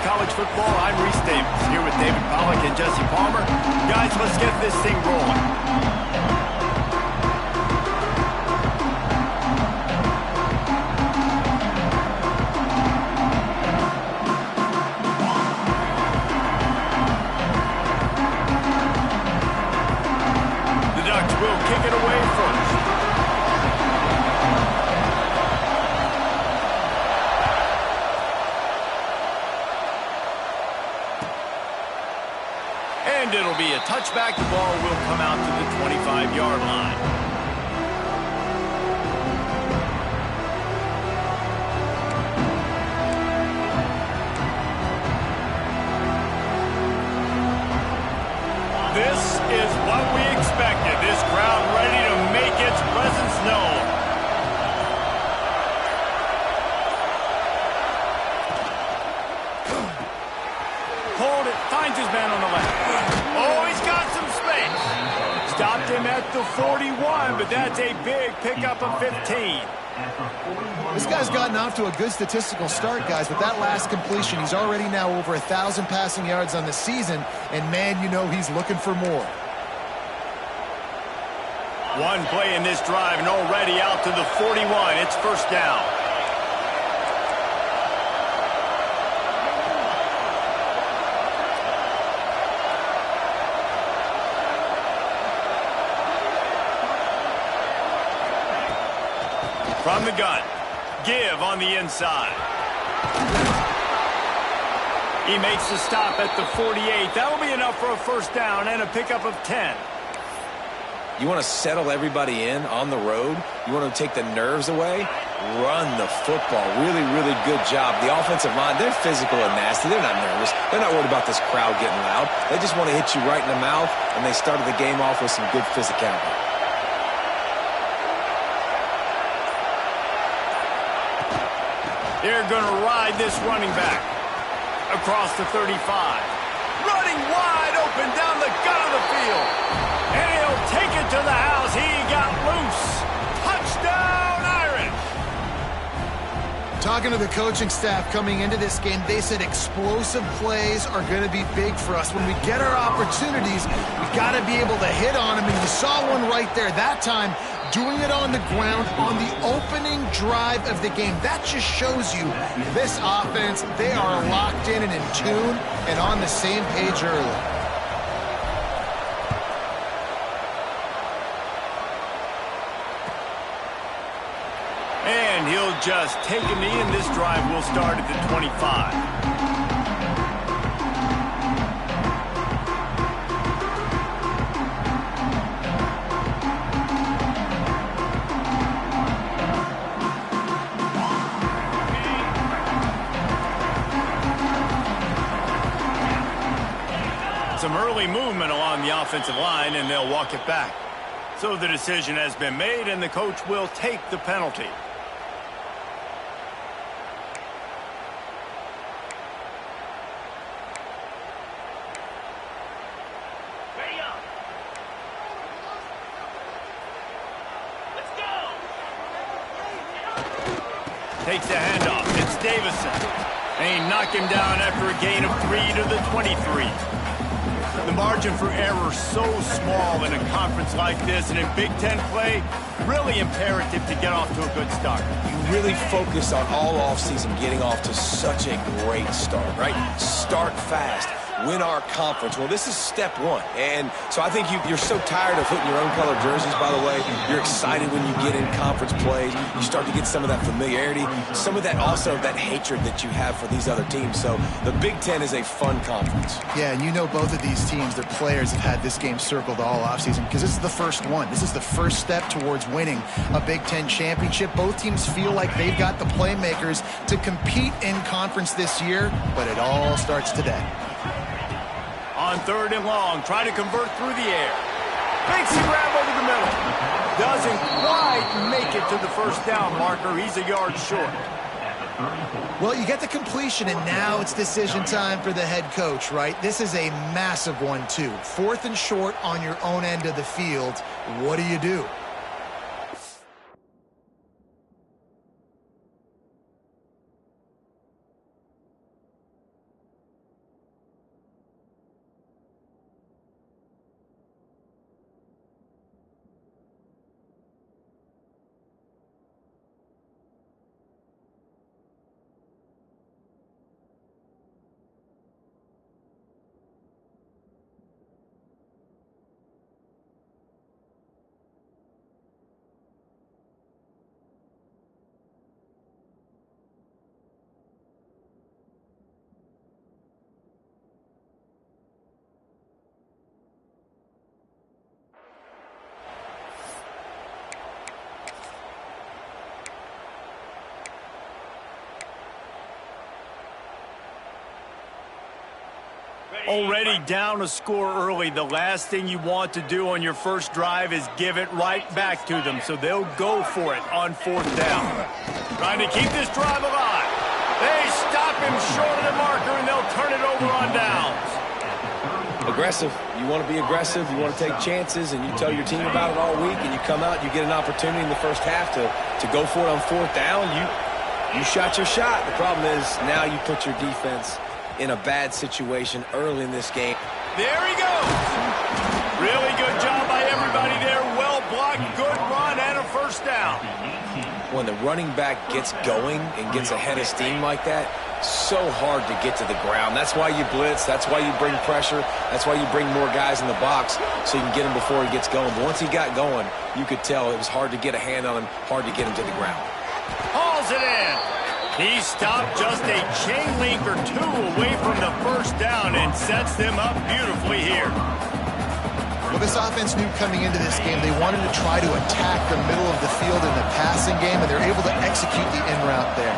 Talks College Football. I'm Reese Davis, here with David Pollack and Jesse Palmer. Guys, let's get this thing rolling. Will kick it away first. And it'll be a touchback. The ball will come out to the 25-yard line. This is what we expected. This crowd ready to make its presence known. Hold it. Finds his man on the left. Oh, he's got some space. Stopped him at the 41, but that's a big pickup of 15. This guy's gotten off to a good statistical start, guys. With that last completion, he's already now over 1,000 passing yards on the season, and man, you know he's looking for more. One play in this drive, and already out to the 41. It's first down. From the gun, give on the inside. He makes the stop at the 48. That'll be enough for a first down and a pickup of 10. You want to settle everybody in on the road? You want to take the nerves away? Run the football. Really, really good job. The offensive line, they're physical and nasty. They're not nervous. They're not worried about this crowd getting loud. They just want to hit you right in the mouth, and they started the game off with some good physicality. They're going to ride this running back across the 35. Running wide open down the gut of the field. And he'll take it to the house. He got loose. Touchdown, Irish. Talking to the coaching staff coming into this game, they said explosive plays are going to be big for us. When we get our opportunities, we got to be able to hit on them. And you saw one right there that time, doing it on the ground on the opening drive of the game. That just shows you this offense, they are locked in and in tune and on the same page early. And he'll just take a knee, and this drive will start at the 25. Some early movement along the offensive line, and they'll walk it back. So the decision has been made, and the coach will take the penalty. Takes the handoff. It's Davison. And he knocked him down after a gain of 3 to the 23. The margin for error so small in a conference like this, and in Big Ten play, really imperative to get off to a good start. You really focus on all offseason getting off to such a great start, right? Start fast. Win our conference. Well, this is step one. And so I think you're so tired of putting your own color jerseys, by the way. You're excited when you get in conference plays. You start to get some of that familiarity, some of that also that hatred that you have for these other teams. So the Big Ten is a fun conference. Yeah, and you know both of these teams, their players have had this game circled all offseason because this is the first one. This is the first step towards winning a Big Ten championship. Both teams feel like they've got the playmakers to compete in conference this year, but it all starts today. On 3rd and long, try to convert through the air. Makes the grab over the middle. Doesn't quite make it to the first down marker. He's a yard short. Well, you get the completion, and now it's decision time for the head coach, right? This is a massive one, too. 4th and short on your own end of the field. What do you do? Already down a score early, the last thing you want to do on your first drive is give it right back to them, so they'll go for it on 4th down. Trying to keep this drive alive. They stop him short of the marker, and they'll turn it over on downs. Aggressive. You want to be aggressive. You want to take chances, and you tell your team about it all week, and you come out, you get an opportunity in the first half to go for it on 4th down. You shot your shot. The problem is now you put your defense in a bad situation early in this game. There he goes. Really good job by everybody there. Well blocked, good run, and a first down. When the running back gets going and gets ahead of steam like that, so hard to get to the ground. That's why you blitz. That's why you bring pressure. That's why you bring more guys in the box so you can get him before he gets going. But once he got going, you could tell it was hard to get a hand on him, hard to get him to the ground. Hauls it in. He stopped just a chain link or two away from the first down and sets them up beautifully here. Well, this offense knew coming into this game they wanted to try to attack the middle of the field in the passing game, and they're able to execute the in route there.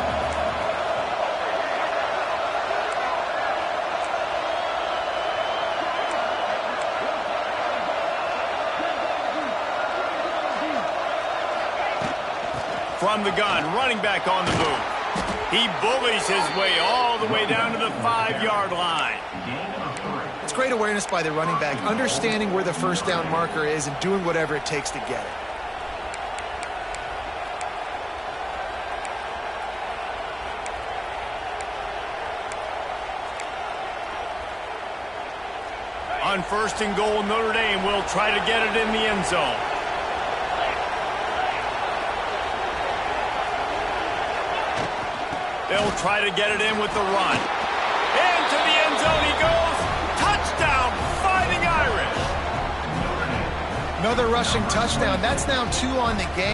From the gun, running back on the move. He bullies his way all the way down to the 5-yard line. It's great awareness by the running back, understanding where the first down marker is and doing whatever it takes to get it. On 1st and goal, Notre Dame will try to get it in the end zone. They'll try to get it in with the run. Into the end zone he goes. Touchdown, Fighting Irish. Another rushing touchdown. That's now 2 on the game.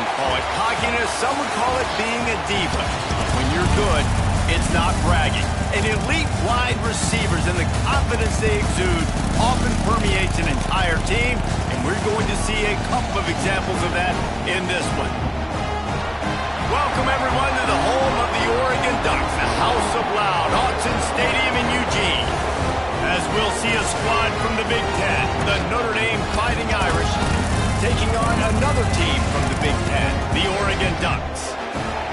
Some call it cockiness, some would call it being a diva. When you're good, it's not bragging. And elite wide receivers and the confidence they exude often permeates an entire team, and we're going to see a couple of examples of that in this one. Welcome, everyone, to the home of the Oregon Ducks, the House of Loud, Autzen Stadium in Eugene. As we'll see a squad from the Big Ten, the Notre Dame Fighting Irish, taking on another team from the Big Ten, the Oregon Ducks.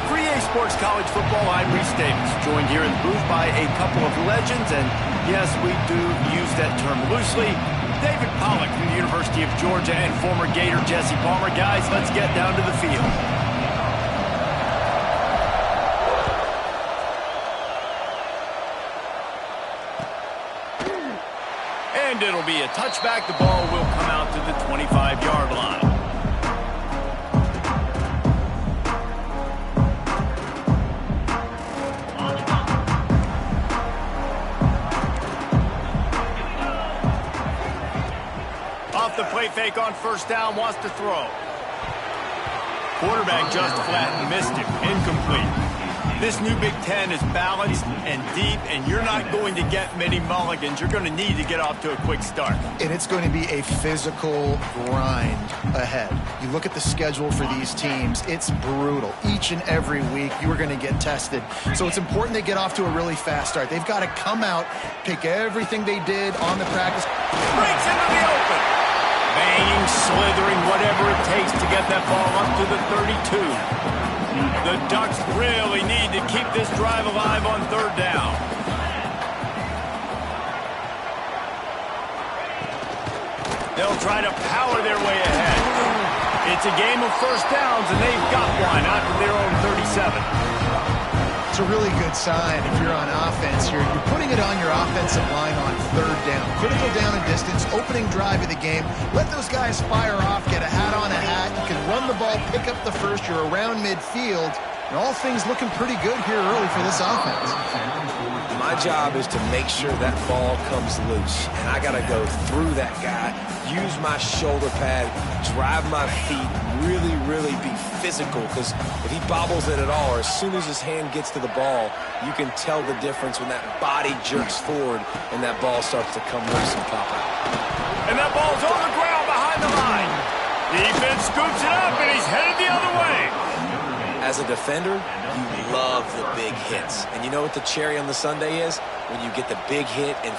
For EA Sports College Football, I'm Reese Davis, joined here in the booth by a couple of legends, and yes, we do use that term loosely. David Pollack from the University of Georgia and former Gator Jesse Palmer. Guys, let's get down to the field. And it'll be a touchback. The ball will come out to the 25-yard line. Off the play fake on first down, wants to throw. Quarterback just flat and missed it. Incomplete. This new Big Ten is balanced and deep, and you're not going to get many mulligans. You're going to need to get off to a quick start. And it's going to be a physical grind ahead. You look at the schedule for these teams, it's brutal. Each and every week, you are going to get tested. So it's important they get off to a really fast start. They've got to come out, pick everything they did on the practice. Breaks into the open. Banging, slithering, whatever it takes to get that ball up to the 32. The Ducks really need to keep this drive alive on third down. They'll try to power their way ahead. It's a game of first downs, and they've got one out to their own 37. It's a really good sign if you're on offense. You're putting it on your offensive line on third down. Critical down and distance, opening drive of the game. Let those guys fire off, get a hat on a hat. You can run the ball, pick up the first. You're around midfield. And all things looking pretty good here early for this offense. My job is to make sure that ball comes loose. And I got to go through that guy, use my shoulder pad, drive my feet, really be physical. Because if he bobbles it at all, or as soon as his hand gets to the ball, you can tell the difference when that body jerks forward and that ball starts to come loose and pop out. And that ball's on the ground behind the line. Defense scoops it up, and he's headed the other way. As a defender, you love the big hits. And you know what the cherry on the sundae is? When you get the big hit and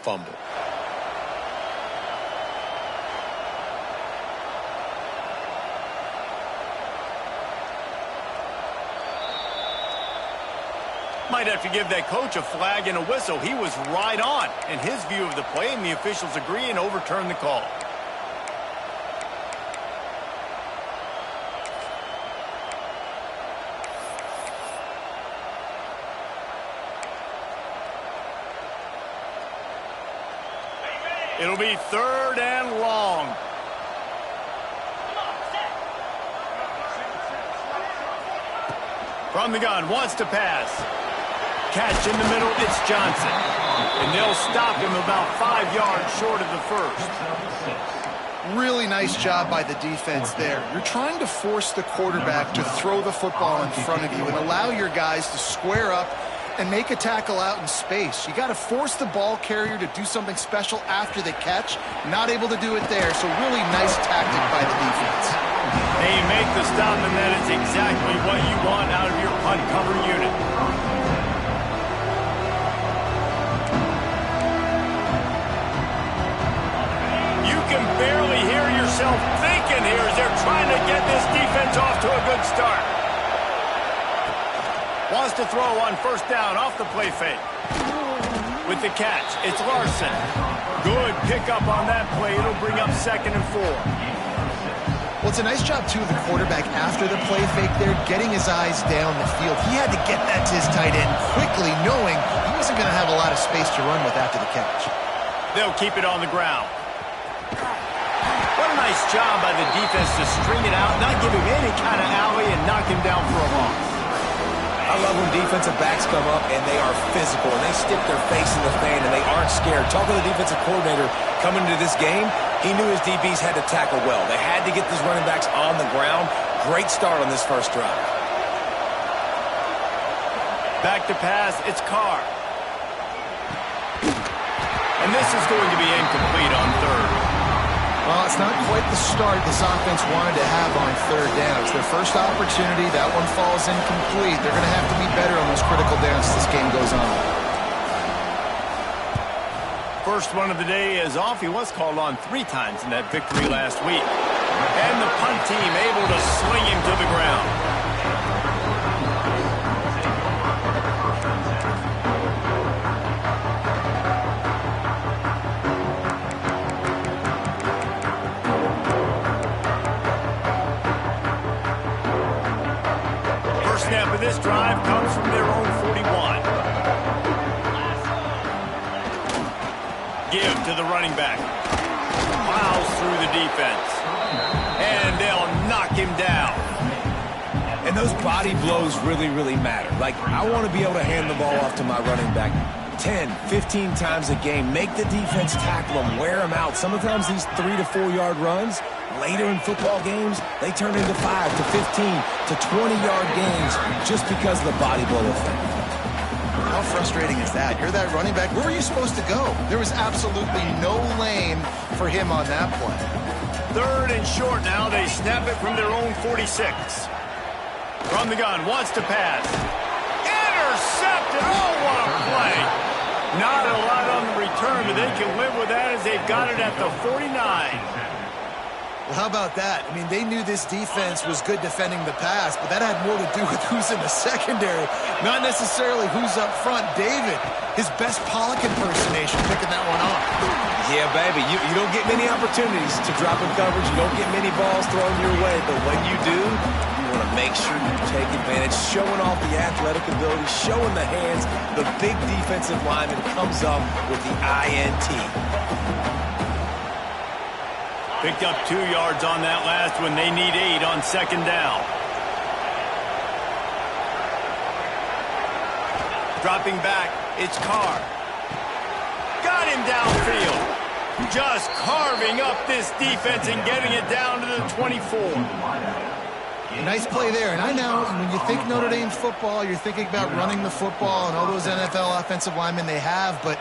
fumble. Might have to give that coach a flag and a whistle. He was right on in his view of the play, and the officials agree and overturn the call. It'll be third and long. From the gun, wants to pass. Catch in the middle, it's Johnson. And they'll stop him about 5 yards short of the first. Really nice job by the defense there. You're trying to force the quarterback to throw the football in front of you and allow your guys to square up and make a tackle out in space. You got to force the ball carrier to do something special after the catch. Not able to do it there, so really nice tactic by the defense. They make the stop, and that is exactly what you want out of your punt cover unit. You can barely hear yourself thinking here as they're trying to get this defense off to a good start. Wants to throw on first down off the play fake. With the catch, it's Larson. Good pickup on that play. It'll bring up 2nd and 4. Well, it's a nice job, too, of the quarterback after the play fake there, getting his eyes down the field. He had to get that to his tight end quickly, knowing he wasn't going to have a lot of space to run with after the catch. They'll keep it on the ground. What a nice job by the defense to string it out, not give him any kind of alley, and knock him down for a loss. I love love when defensive backs come up and they are physical and they stick their face in the fan and they aren't scared. Talking to the defensive coordinator coming into this game, he knew his DBs had to tackle well. They had to get these running backs on the ground. Great start on this first drive. Back to pass, it's Carr. And this is going to be incomplete on third. Well, it's not quite the start this offense wanted to have on third down. It's their first opportunity. That one falls incomplete. They're going to have to be better on those critical downs as this game goes on. First one of the day is off. He was called on 3 times in that victory last week. And the punt team able to sling him to the ground. Snap of this drive comes from their own 41. Give to the running back. Plows through the defense. And they'll knock him down. And those body blows really, really matter. Like, I want to be able to hand the ball off to my running back 10, 15 times a game. Make the defense tackle them, wear them out. Sometimes these 3 to 4 yard runs, later in football games, they turn into 5 to 15 to 20-yard games just because of the body blow effect. How frustrating is that? You're that running back. Where were you supposed to go? There was absolutely no lane for him on that play. Third and short now. They snap it from their own 46. From the gun, wants to pass. Intercepted. Oh, what a play. Not a lot on the return, but they can live with that as they've got it at the 49. Well, how about that? I mean, they knew this defense was good defending the pass, but that had more to do with who's in the secondary, not necessarily who's up front. David, his best Pollock impersonation, picking that one off. Yeah, baby, you don't get many opportunities to drop in coverage. You don't get many balls thrown your way, but when you do, you want to make sure you take advantage, showing off the athletic ability, showing the hands. The big defensive lineman comes up with the INT. Picked up 2 yards on that last one. They need 8 on second down. Dropping back, it's Carr. Got him downfield. Just carving up this defense and getting it down to the 24. Nice play there. And I know when you think Notre Dame football, you're thinking about running the football and all those NFL offensive linemen they have, but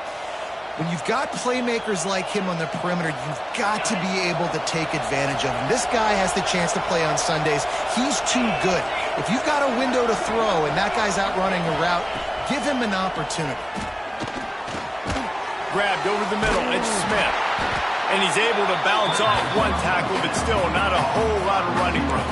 when you've got playmakers like him on the perimeter, you've got to be able to take advantage of him. This guy has the chance to play on Sundays. He's too good. If you've got a window to throw and that guy's out running a route, give him an opportunity. Grabbed over the middle, it's Smith. And he's able to bounce off one tackle, but still not a whole lot of running room.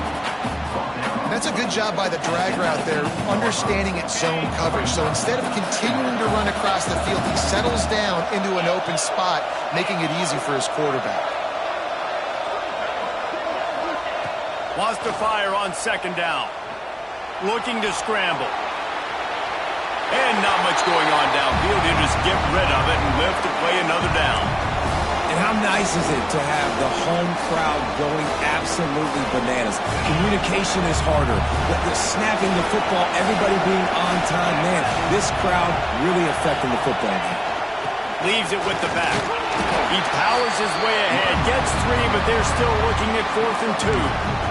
That's a good job by the drag route there, understanding its zone coverage. So instead of continuing to run across the field, he settles down into an open spot, making it easy for his quarterback. Wants to fire on second down. Looking to scramble. And not much going on downfield. You just get rid of it and live to play another down. And how nice is it to have the home crowd going absolutely bananas? Communication is harder. The snapping the football, everybody being on time. Man, this crowd really affecting the football game. Leaves it with the back. He powers his way ahead. Gets 3, but they're still looking at 4th and 2.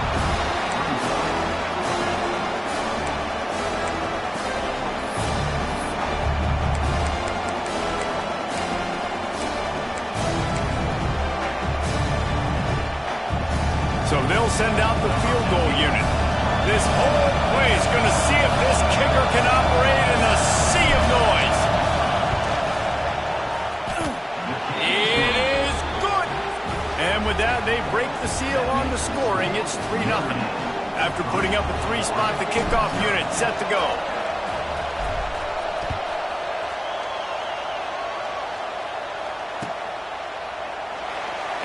So they'll send out the field goal unit. This whole play is going to see if this kicker can operate in a sea of noise. It is good. And with that, they break the seal on the scoring. It's 3-0. After putting up a 3-spot, the kickoff unit set to go.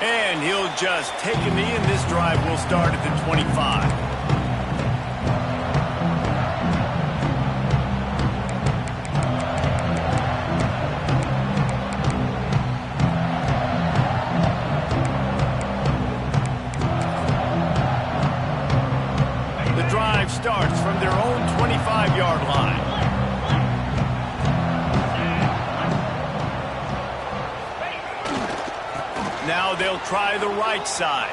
And he'll just take a knee, and this drive will start at the 25. The drive starts. yards from their own 25-yard line. Now they'll try the right side.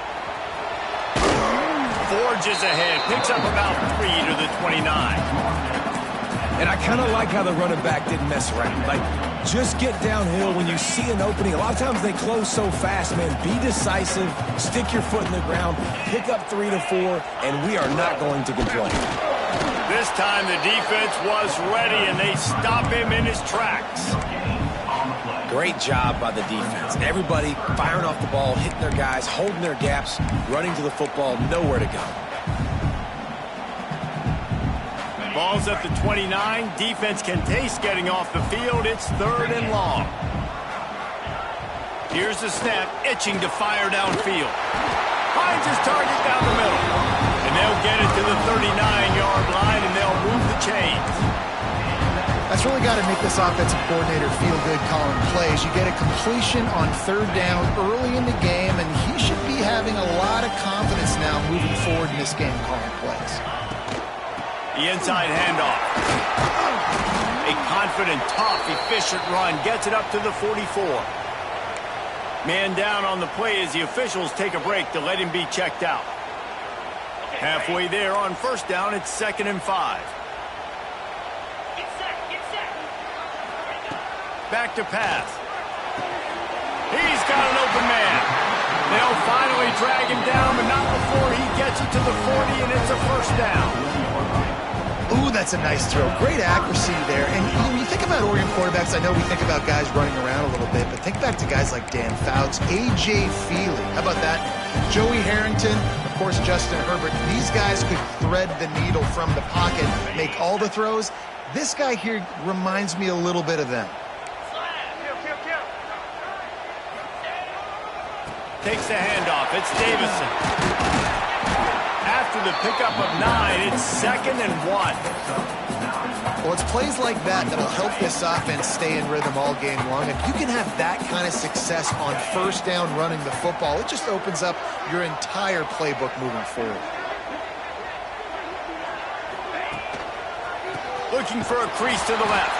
Forges ahead, picks up about 3 to the 29. And I kind of like how the running back didn't mess around. Like, just get downhill when you see an opening. A lot of times they close so fast, man. Be decisive, stick your foot in the ground, pick up 3 to 4, and we are not going to complain. This time the defense was ready, and they stop him in his tracks. Great job by the defense. Everybody firing off the ball, hitting their guys, holding their gaps, running to the football, nowhere to go. Ball's at the 29. Defense can taste getting off the field. It's 3rd and long. Here's the snap, itching to fire downfield. Finds his target down the middle. And they'll get it to the 39-yard line, and they'll move the chains. That's really got to make this offensive coordinator feel good calling plays. You get a completion on 3rd down early in the game, and he should be having a lot of confidence now moving forward in this game calling plays. The inside handoff. A confident, tough, efficient run gets it up to the 44. Man down on the play as the officials take a break to let him be checked out. Halfway there on 1st down, it's 2nd and 5. Back to pass. He's got an open man. They'll finally drag him down, but not before he gets it to the 40, and it's a 1st down. Ooh, that's a nice throw. Great accuracy there. And when you think about Oregon quarterbacks, I know we think about guys running around a little bit, but think back to guys like Dan Fouts, A.J. Feely. How about that? Joey Harrington, of course, Justin Herbert. These guys could thread the needle from the pocket, make all the throws. This guy here reminds me a little bit of them. Takes the handoff. It's Davison. After the pickup of 9, it's 2nd and 1. Well, it's plays like that that'll help this offense stay in rhythm all game long. If you can have that kind of success on 1st down running the football, it just opens up your entire playbook moving forward. Looking for a crease to the left.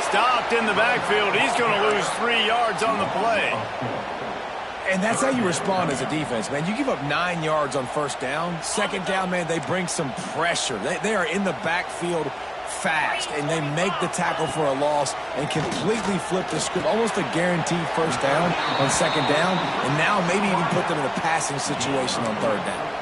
Stopped in the backfield. He's going to lose 3 yards on the play. And that's how you respond as a defense, man. You give up 9 yards on 1st down. 2nd down, man, they bring some pressure. They are in the backfield fast, and they make the tackle for a loss and completely flip the script. Almost a guaranteed 1st down on 2nd down, and now maybe even put them in a passing situation on 3rd down.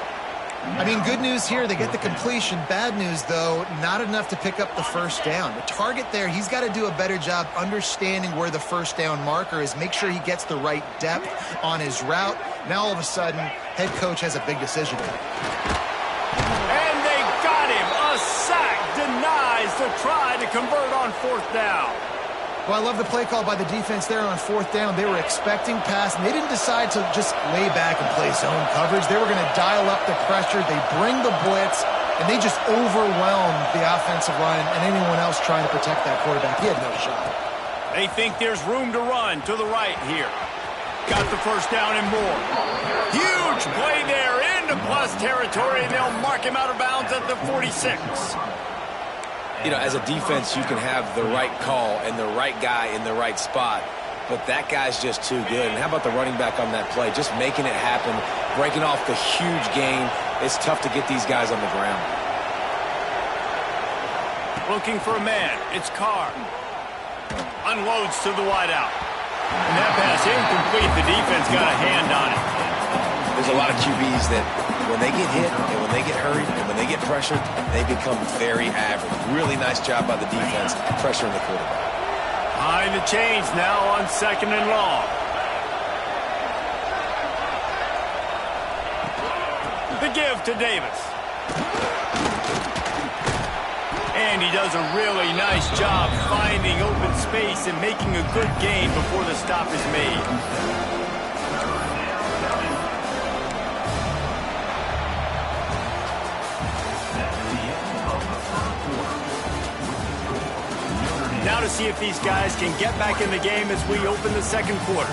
I mean, good news here, they get the completion. Bad news, though, not enough to pick up the 1st down. The target there, he's got to do a better job understanding where the 1st down marker is, make sure he gets the right depth on his route. Now, all of a sudden, head coach has a big decision to make. And they got him. A sack denies the try to convert on 4th down. Well, I love the play call by the defense there on 4th down. They were expecting pass, and they didn't decide to just lay back and play zone coverage. They were going to dial up the pressure. They bring the blitz, and they just overwhelmed the offensive line and anyone else trying to protect that quarterback. He had no shot. They think there's room to run to the right here. Got the 1st down and more. Huge play there into plus territory, and they'll mark him out of bounds at the 46. You know, as a defense, you can have the right call and the right guy in the right spot, but that guy's just too good. And how about the running back on that play? Just making it happen, breaking off the huge gain. It's tough to get these guys on the ground. Looking for a man. It's Carr. Unloads to the wideout. And that pass incomplete. The defense got a hand on it. There's a lot of QBs that when they get hit and when they get hurried and when they get pressured, they become very average. Really nice job by the defense pressuring the quarterback. Behind the chains now on 2nd and long. The give to Davis. And he does a really nice job finding open space and making a good gain before the stop is made. Now to see if these guys can get back in the game as we open the 2nd quarter.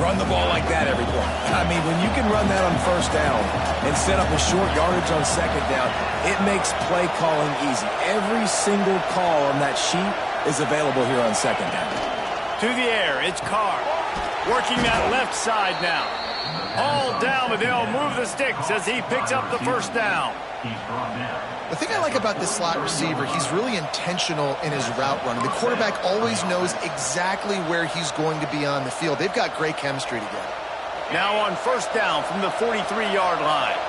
Run the ball like that every play. I mean, when you can run that on first down and set up a short yardage on second down, it makes play calling easy. Every single call on that sheet is available here on second down. To the air, it's Carr. Working that left side now. All down, but they'll move the sticks as he picks up the first down. The thing I like about this slot receiver, he's really intentional in his route running. The quarterback always knows exactly where he's going to be on the field. They've got great chemistry together. Now on first down from the 43-yard line.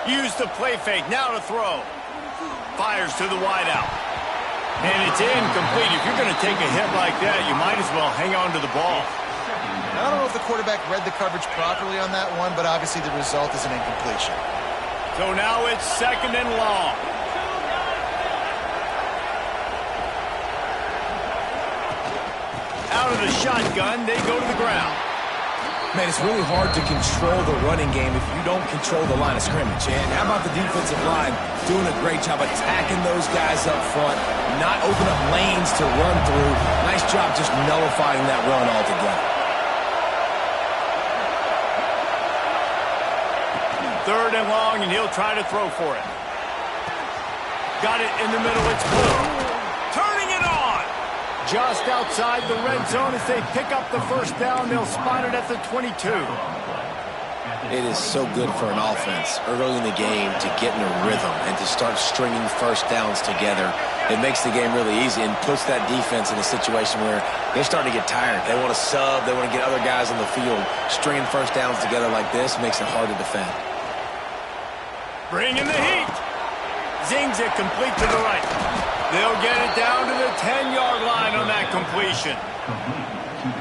Use the play fake, now to throw. Fires to the wideout. And it's incomplete. If you're going to take a hit like that, you might as well hang on to the ball. I don't know if the quarterback read the coverage properly on that one, but obviously the result is an incompletion. So now it's second and long. Out of the shotgun, they go to the ground. Man, it's really hard to control the running game if you don't control the line of scrimmage. And how about the defensive line doing a great job attacking those guys up front, not open up lanes to run through. Nice job just nullifying that run altogether. Third and long, and he'll try to throw for it. Got it in the middle, it's Blue. Turning it on! Just outside the red zone as they pick up the first down. They'll spot it at the 22. It is so good for an offense early in the game to get in a rhythm and to start stringing first downs together. It makes the game really easy and puts that defense in a situation where they're starting to get tired. They want to sub. They want to get other guys on the field. Stringing first downs together like this makes it hard to defend. Bringing the heat. Zings it complete to the right. They'll get it down to the 10-yard line on that completion.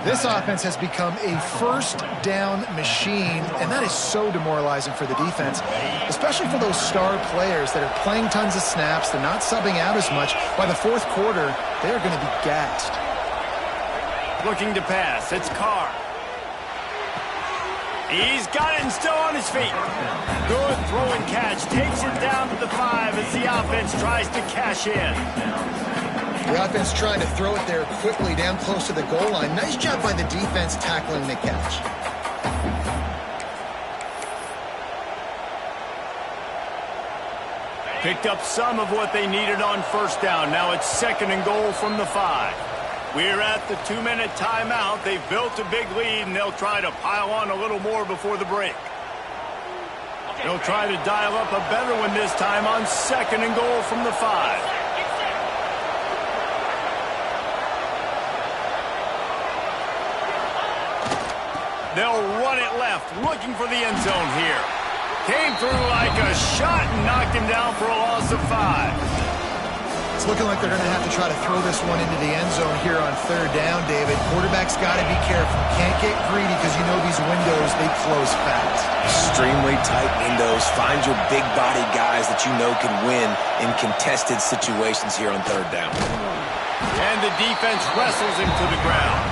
This offense has become a first down machine, and that is so demoralizing for the defense, especially for those star players that are playing tons of snaps. They're not subbing out as much. By the fourth quarter, they're going to be gassed. Looking to pass. It's Carr. He's got it and still on his feet. Good throw and catch. Takes it down to the 5 as the offense tries to cash in. The offense trying to throw it there quickly down close to the goal line. Nice job by the defense tackling the catch. Picked up some of what they needed on first down. Now it's second and goal from the 5. We're at the 2-minute timeout. They've built a big lead, and they'll try to pile on a little more before the break. They'll try to dial up a better one this time on second and goal from the 5. They'll run it left, looking for the end zone here. Came through like a shot and knocked him down for a loss of 5. It's looking like they're going to have to try to throw this one into the end zone here on third down, David. Quarterback's got to be careful. Can't get greedy because you know these windows, they close fast. Extremely tight windows. Find your big body guys that you know can win in contested situations here on third down. And the defense wrestles him to the ground.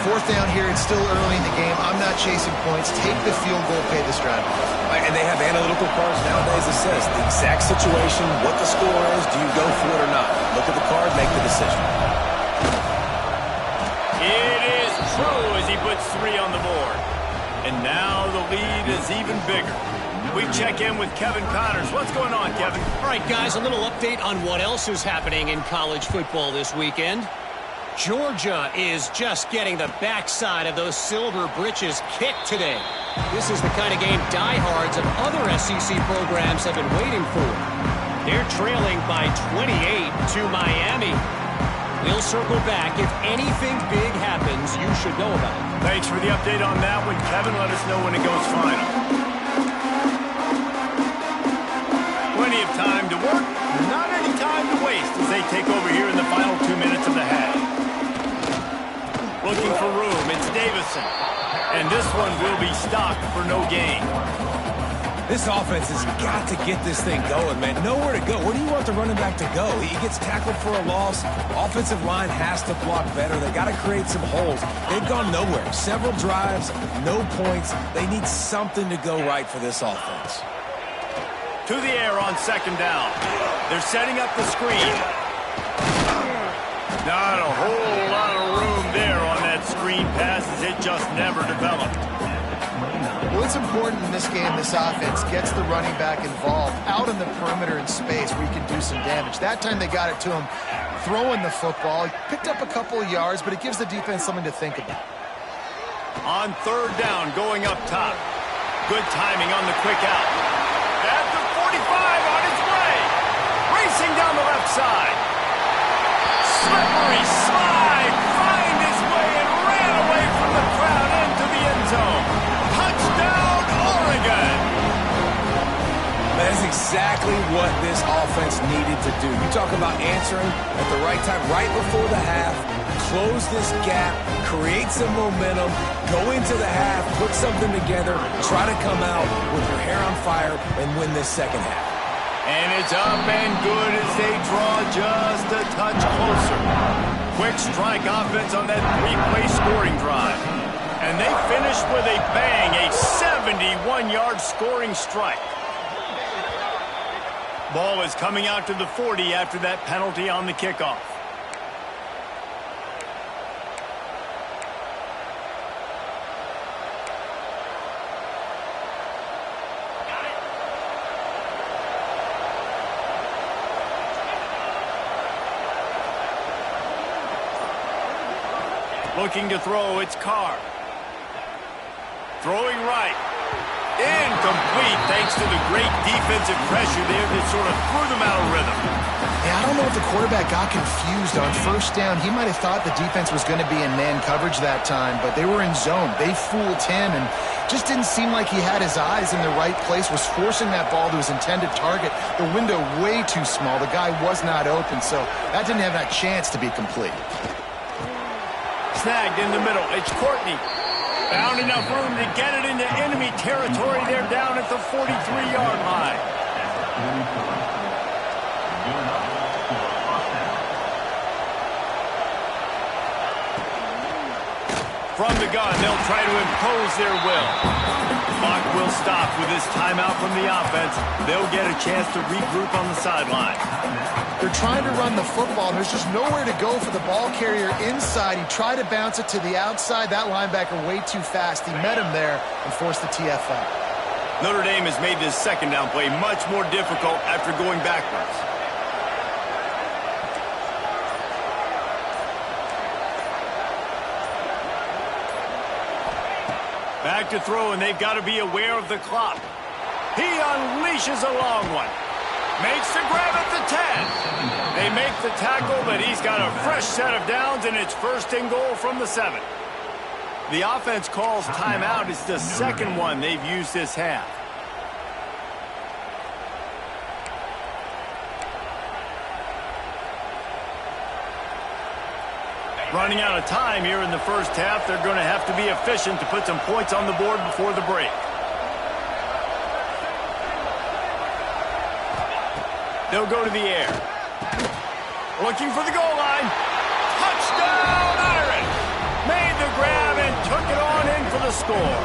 Fourth down here, it's still early in the game. I'm not chasing points. Take the field goal, pay the drive. And they have analytical cards nowadays that says the exact situation, what the score is, do you go for it or not? Look at the card, make the decision. It is true as he puts 3 on the board. And now the lead is even bigger. We check in with Kevin Connors. What's going on, Kevin? All right, guys, a little update on what else is happening in college football this weekend. Georgia is just getting the backside of those silver britches kicked today. This is the kind of game diehards of other SEC programs have been waiting for. They're trailing by 28 to Miami. We'll circle back. If anything big happens, you should know about it. Thanks for the update on that one, Kevin. Let us know when it goes final. Plenty of time to work, not any time to waste as they take over here in the final 2 minutes of the half. Looking for room, it's Davison. And this one will be stopped for no gain. This offense has got to get this thing going, man. Nowhere to go. Where do you want the running back to go? He gets tackled for a loss. Offensive line has to block better. They got to create some holes. They've gone nowhere. Several drives, no points. They need something to go right for this offense. To the air on second down. They're setting up the screen. Not a whole lot of room there on that screen pass as it just never developed. Well, it's important in this game, this offense gets the running back involved out in the perimeter in space where he can do some damage. That time they got it to him throwing the football. He picked up a couple of yards, but it gives the defense something to think about. On third down, going up top. Good timing on the quick out. At the 45 on its way. Racing down the left side. Slippery slide. Find his way and ran away from the crowd into the end zone. Touchdown, Oregon. That's exactly what this offense needed to do. You talk about answering at the right time, right before the half, close this gap, create some momentum, go into the half, put something together, try to come out with your hair on fire and win this second half. And it's up and good as they draw just a touch closer. Quick strike offense on that three-play scoring drive. And they finished with a bang, a 71-yard scoring strike. Ball is coming out to the 40 after that penalty on the kickoff. Looking to throw, it's Carr. Throwing right. Incomplete thanks to the great defensive pressure there that sort of threw them out of rhythm. Yeah, I don't know if the quarterback got confused on first down. He might have thought the defense was going to be in man coverage that time, but they were in zone. They fooled him and just didn't seem like he had his eyes in the right place, was forcing that ball to his intended target. The window way too small. The guy was not open, so that didn't have that chance to be complete. Snagged in the middle. It's Courtney. Found enough room to get it into enemy territory. They're down at the 43-yard line. From the gun, they'll try to impose their will. Clock will stop with this timeout from the offense. They'll get a chance to regroup on the sideline. They're trying to run the football. There's just nowhere to go for the ball carrier inside. He tried to bounce it to the outside. That linebacker way too fast. He met him there and forced the TFL. Notre Dame has made this second down play much more difficult after going backwards. Back to throw, and they've got to be aware of the clock. He unleashes a long one. Makes the grab at the 10. They make the tackle, but he's got a fresh set of downs, and it's first and goal from the 7. The offense calls timeout. It's the second one they've used this half. Running out of time here in the first half. They're going to have to be efficient to put some points on the board before the break. They'll go to the air. Looking for the goal line. Touchdown, Irish! Made the grab and took it on in for the score.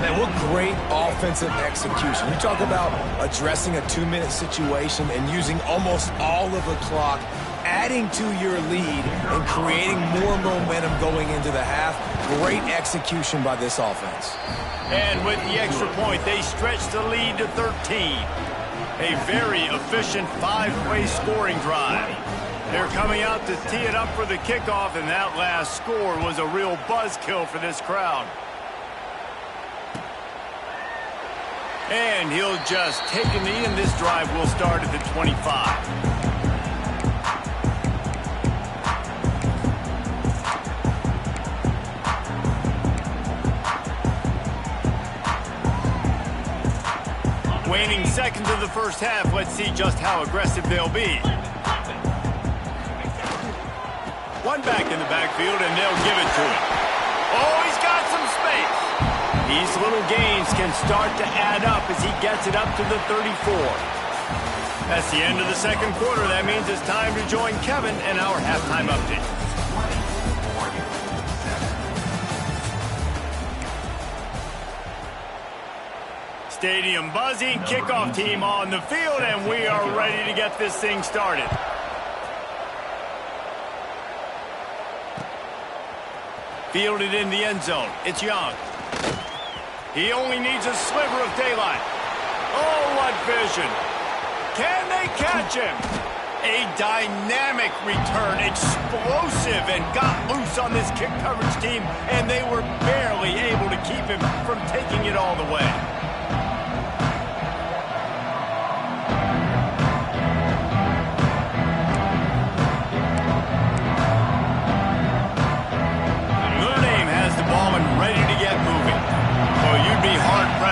Man, what great offensive execution. You talk about addressing a 2-minute situation and using almost all of the clock, adding to your lead and creating more momentum going into the half. Great execution by this offense. And with the extra point, they stretch the lead to 13. A very efficient 5-play scoring drive. They're coming out to tee it up for the kickoff, and that last score was a real buzzkill for this crowd. And he'll just take a knee, and this drive will start at the 25. Waning seconds of the first half. Let's see just how aggressive they'll be. One back in the backfield, and they'll give it to him. Oh, he's got some space. These little gains can start to add up as he gets it up to the 34. That's the end of the second quarter. That means it's time to join Kevin and our halftime update. Stadium buzzing, kickoff team on the field, and we are ready to get this thing started. Fielded in the end zone. It's Young. He only needs a sliver of daylight. Oh, what vision. Can they catch him? A dynamic return, explosive, and got loose on this kick coverage team, and they were barely able to keep him from taking it all the way.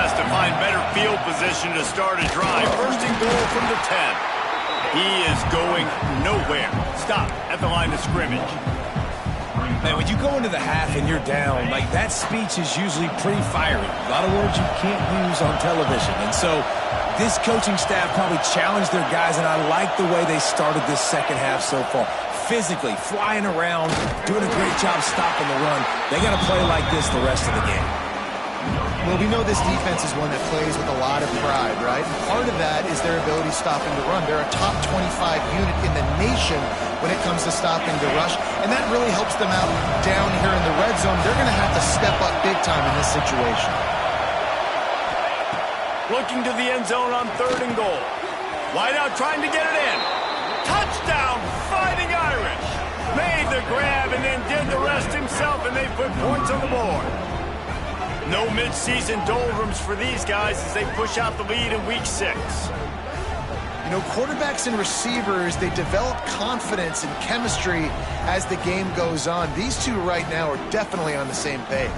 To find better field position to start a drive. First and goal from the 10. He is going nowhere. Stop at the line of scrimmage. Man, when you go into the half and you're down, like, that speech is usually pretty fiery. A lot of words you can't use on television. And so this coaching staff probably challenged their guys, and I like the way they started this second half so far. Physically, flying around, doing a great job stopping the run. They got to play like this the rest of the game. Well, we know this defense is one that plays with a lot of pride, right? And part of that is their ability stopping the run. They're a top 25 unit in the nation when it comes to stopping the rush, and that really helps them out down here in the red zone. They're going to have to step up big time in this situation. Looking to the end zone on 3rd and goal. Wideout trying to get it in. Touchdown, Fighting Irish. Made the grab and then did the rest himself, and they put points on the board. No mid-season doldrums for these guys as they push out the lead in Week 6. You know, quarterbacks and receivers, they develop confidence and chemistry as the game goes on. These two right now are definitely on the same page.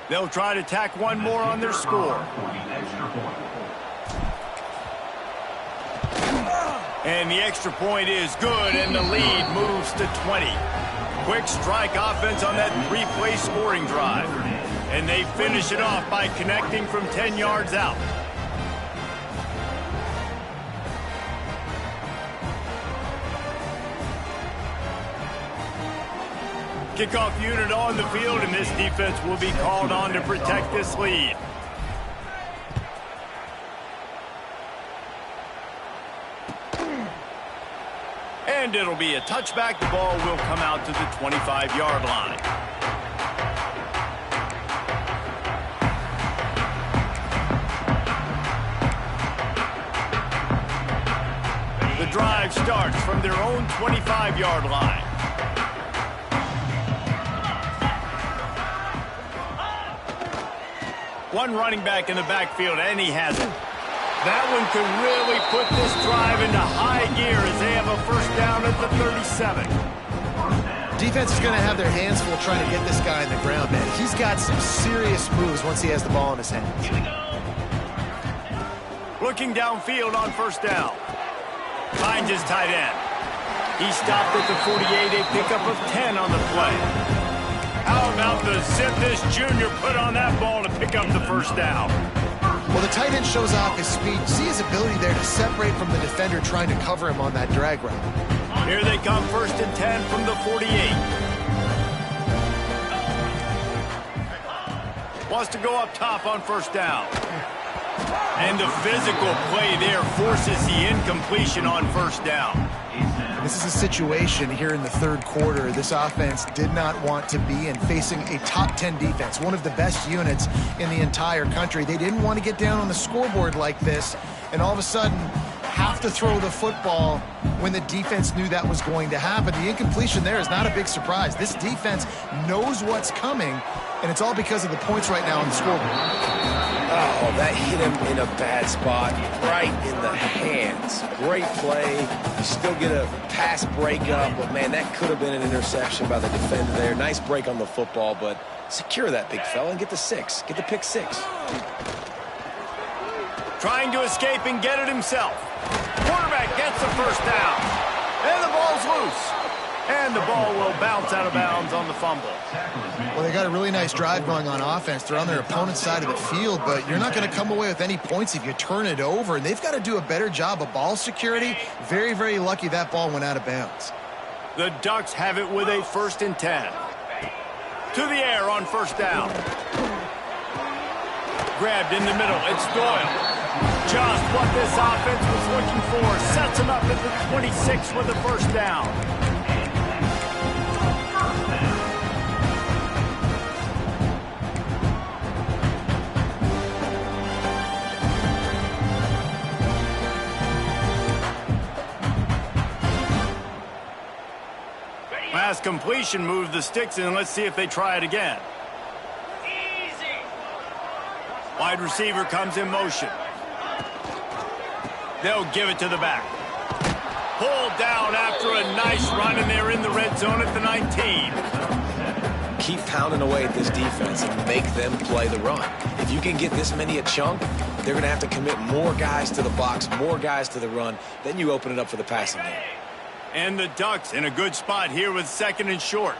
They'll try to tack one more on their score. And the extra point is good, and the lead moves to 20. Quick strike offense on that 3-play scoring drive. And they finish it off by connecting from 10 yards out. Kickoff unit on the field, and this defense will be called on to protect this lead. And it'll be a touchback. The ball will come out to the 25-yard line. The drive starts from their own 25-yard line. One running back in the backfield, and he has it. That one could really put this drive into high gear as they have a first down at the 37. Defense is going to have their hands full trying to get this guy in the ground, man. He's got some serious moves once he has the ball in his hands. Looking downfield on first down. Finds his tight end. He stopped at the 48, a pickup of 10 on the play. How about the zip this junior put on that ball to pick up the first down? Well, the tight end shows off his speed. See his ability there to separate from the defender trying to cover him on that drag route. Here they come, 1st and 10 from the 48. Wants to go up top on first down. And the physical play there forces the incompletion on first down. This is a situation here in the 3rd quarter this offense did not want to be in, facing a top 10 defense, one of the best units in the entire country. They didn't want to get down on the scoreboard like this and all of a sudden have to throw the football when the defense knew that was going to happen. The incompletion there is not a big surprise. This defense knows what's coming, and it's all because of the points right now on the scoreboard. Oh, that hit him in a bad spot, right in the hands. Great play. You still get a pass breakup, but, man, that could have been an interception by the defender there. Nice break on the football, but secure that big fella and get the 6. Get the pick 6. Trying to escape and get it himself. Quarterback gets the first down. And the ball's loose. And the ball will bounce out of bounds on the fumble. Well, they got a really nice drive going on offense. They're on their opponent's side of the field, but you're not going to come away with any points if you turn it over. And they've got to do a better job of ball security. Very, very lucky that ball went out of bounds. The Ducks have it with a 1st and 10. To the air on first down. Grabbed in the middle. It's Doyle. Just what this offense was looking for. Sets him up at the 26 with the first down. Last completion moved the sticks in. Let's see if they try it again. Wide receiver comes in motion. They'll give it to the back. Pulled down after a nice run, and they're in the red zone at the 19. Keep pounding away at this defense and make them play the run. If you can get this many a chunk, they're going to have to commit more guys to the box, more guys to the run. Then you open it up for the passing game. And the Ducks in a good spot here with second and short.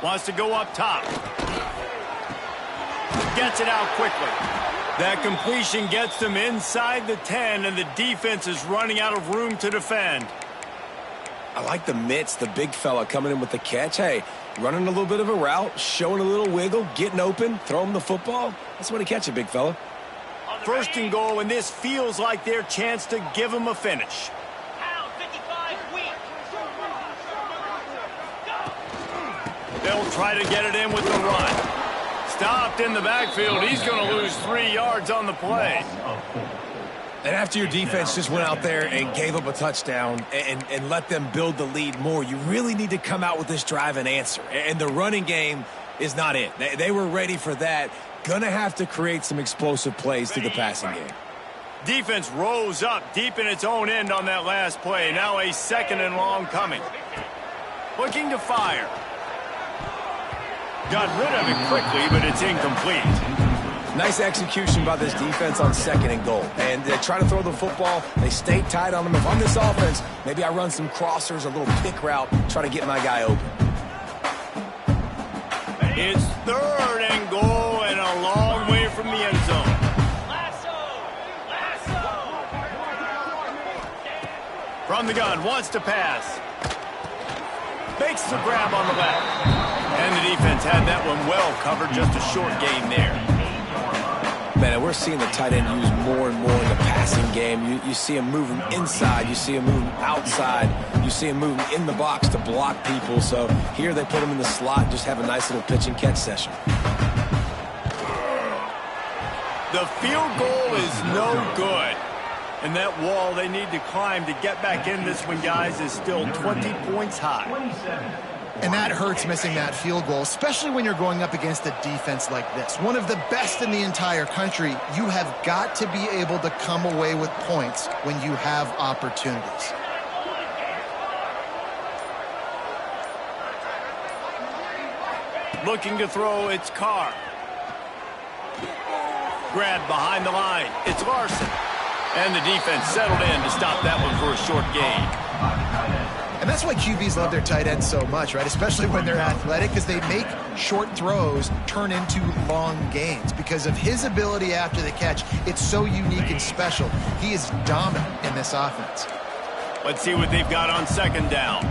Wants to go up top. Gets it out quickly. That completion gets them inside the 10, and the defense is running out of room to defend. I like the mitts, the big fella coming in with the catch. Hey, running a little bit of a route, showing a little wiggle, getting open, throw him the football. That's when he catch it, big fella. First and goal, and this feels like their chance to give them a finish. They'll try to get it in with the run. Stopped in the backfield. He's going to lose 3 yards on the play. And after your defense just went out there and gave up a touchdown and let them build the lead more, you really need to come out with this drive and answer. And the running game is not it. They were ready for that. Gonna have to create some explosive plays through the passing game. Defense rose up deep in its own end on that last play. Now a second and long coming. Looking to fire. Got rid of it quickly, but it's incomplete. Nice execution by this defense on second and goal. And they try to throw the football. They stay tight on them. If I'm this offense, maybe I run some crossers, a little pick route, try to get my guy open. It's third and goal and a long way from the end zone. From the gun, wants to pass. Makes the grab on the left. And the defense had that one well covered, just a short gain there. Man, we're seeing the tight end used more and more in the passing game. You see him moving inside. You see him moving outside. You see him moving in the box to block people. So here they put him in the slot, just have a nice little pitch and catch session. The field goal is no good. And that wall they need to climb to get back in this one, guys, is still 20 points high. And that hurts missing that field goal, especially when you're going up against a defense like this. One of the best in the entire country. You have got to be able to come away with points when you have opportunities. Looking to throw, it's Carr. Grabbed behind the line. It's Larson. And the defense settled in to stop that one for a short gain. And that's why QBs love their tight ends so much, right? Especially when they're athletic, because they make short throws turn into long gains. Because of his ability after the catch, it's so unique and special. He is dominant in this offense. Let's see what they've got on second down.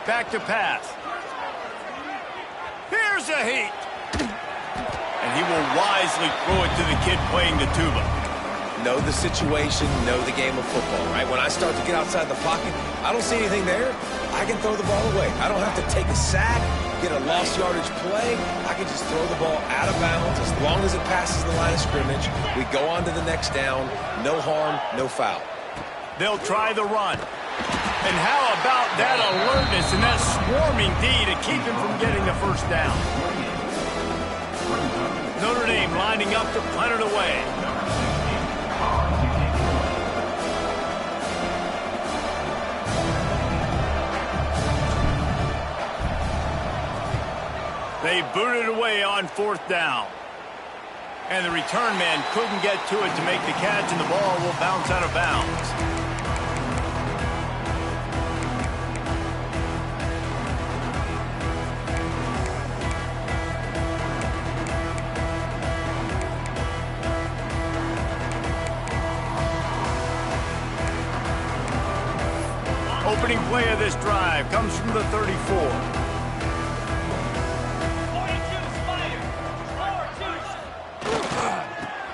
Back to pass. Here's a heat. And he will wisely throw it to the kid playing the tuba. Know the situation, know the game of football, right? When I start to get outside the pocket, I don't see anything there. I can throw the ball away. I don't have to take a sack, get a lost yardage play. I can just throw the ball out of bounds as long as it passes the line of scrimmage. We go on to the next down. No harm, no foul. They'll try the run. And how about that alertness and that swarming D to keep him from getting the first down? Notre Dame lining up to punt it away. They booted away on fourth down. And the return man couldn't get to it to make the catch, and the ball will bounce out of bounds. play of this drive comes from the 34.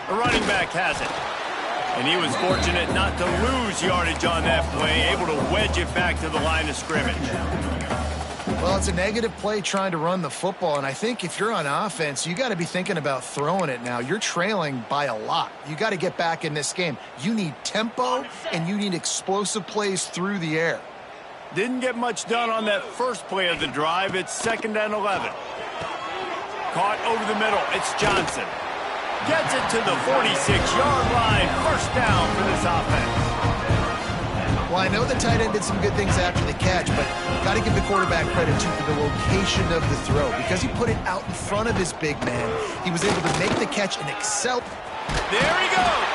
The running back has it. And he was fortunate not to lose yardage on that play, able to wedge it back to the line of scrimmage. Well, it's a negative play trying to run the football, and I think if you're on offense, you got to be thinking about throwing it now. You're trailing by a lot. You got to get back in this game. You need tempo, and you need explosive plays through the air. Didn't get much done on that first play of the drive. It's 2nd and 11. Caught over the middle. It's Johnson. Gets it to the 46-yard line. First down for this offense. Well, I know the tight end did some good things after the catch, but got to give the quarterback credit, too, for the location of the throw. Because he put it out in front of his big man, he was able to make the catch and excel. There he goes.